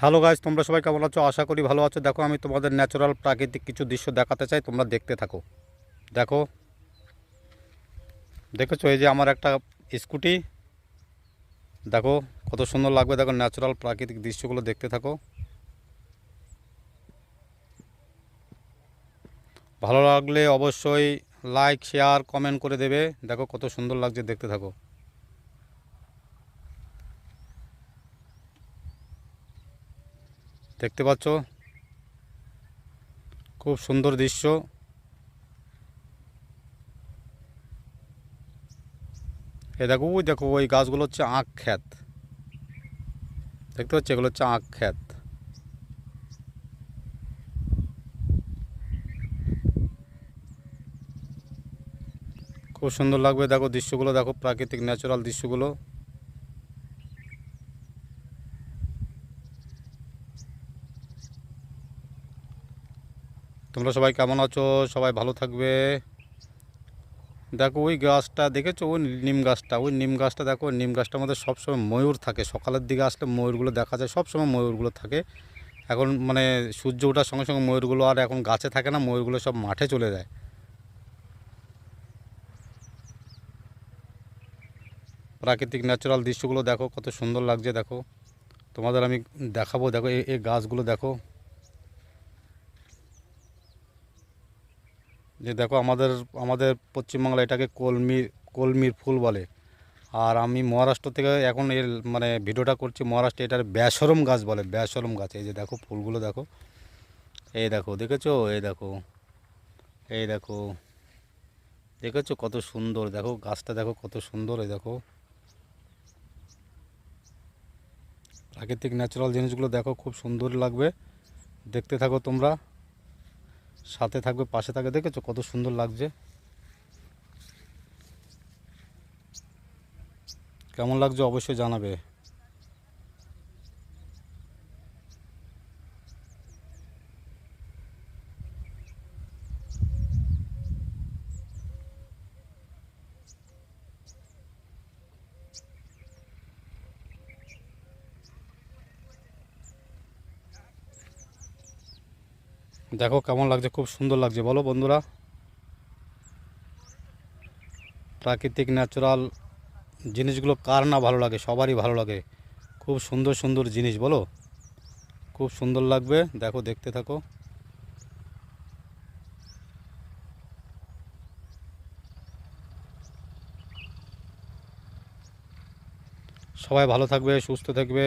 Hello guys, তোমরা সবাই কেমন আছো? আশা করি ভালো আছো। দেখো, আমি তোমাদের ন্যাচারাল প্রাকৃতিক কিছু দৃশ্য দেখাতে চাই, তোমরা দেখতে থাকো। দেখো, দেখেছো এই যে আমার একটা স্কুটি। দেখো কত সুন্দর লাগবে। দেখো, ন্যাচারাল প্রাকৃতিক দৃশ্যগুলো দেখতে থাকো। ভালো লাগলে অবশ্যই লাইক, শেয়ার, কমেন্ট করে দেবে। দেখো কত সুন্দর লাগছে, দেখতে থাকো। দেখতে পাচ্ছ, খুব সুন্দর দৃশ্য। দেখো, ওই দেখো, ওই গাছগুলো হচ্ছে আখ ক্ষেত। দেখতে পাচ্ছ, এগুলো হচ্ছে আখ ক্ষেত। খুব সুন্দর লাগবে। দেখো দৃশ্যগুলো, দেখো প্রাকৃতিক ন্যাচারাল দৃশ্যগুলো। তোমরা সবাই কেমন আছো? সবাই ভালো থাকবে। দেখো ওই গাছটা দেখেছো, ওই নিম গাছটা, ওই নিম গাছটা দেখো। নিম গাছটার মধ্যে সবসময় ময়ূর থাকে। সকালের দিকে আসলে ময়ূরগুলো দেখা যায়, সবসময় ময়ূরগুলো থাকে। এখন মানে সূর্য ওঠার সঙ্গে সঙ্গে ময়ূরগুলো আর এখন গাছে থাকে না, ময়ূরগুলো সব মাঠে চলে যায়। প্রাকৃতিক ন্যাচারাল দৃশ্যগুলো দেখো কত সুন্দর লাগছে। দেখো তোমাদের আমি দেখাবো। দেখো এই গাছগুলো দেখো। যে দেখো, আমাদের আমাদের পশ্চিমবাংলা এটাকে কলমির কলমির ফুল বলে। আর আমি মহারাষ্ট্র থেকে এখন এর মানে ভিডিওটা করছি। মহারাষ্ট্রে এটার ব্যাসরম গাছ বলে, ব্যাসরম গাছ। এই যে দেখো ফুলগুলো দেখো। এই দেখো, দেখেছো? এই দেখো, এই দেখো, দেখেছো কত সুন্দর? দেখো গাছটা দেখো কত সুন্দর। এই দেখো, প্রাকৃতিক ন্যাচারাল জিনিসগুলো দেখো, খুব সুন্দর লাগবে। দেখতে থাকো তোমরা, সাথে থাকবে, পাশে থাকবে। দেখেছো কত সুন্দর লাগছে? কেমন লাগছে অবশ্যই জানাবে। দেখো কেমন লাগছে, খুব সুন্দর লাগছে। বলো বন্ধুরা, প্রাকৃতিক ন্যাচারাল জিনিসগুলো কার না ভালো লাগে? সবারই ভালো লাগে। খুব সুন্দর সুন্দর জিনিস, বলো। খুব সুন্দর লাগবে। দেখো, দেখতে থাকো। সবাই ভালো থাকবে, সুস্থ থাকবে।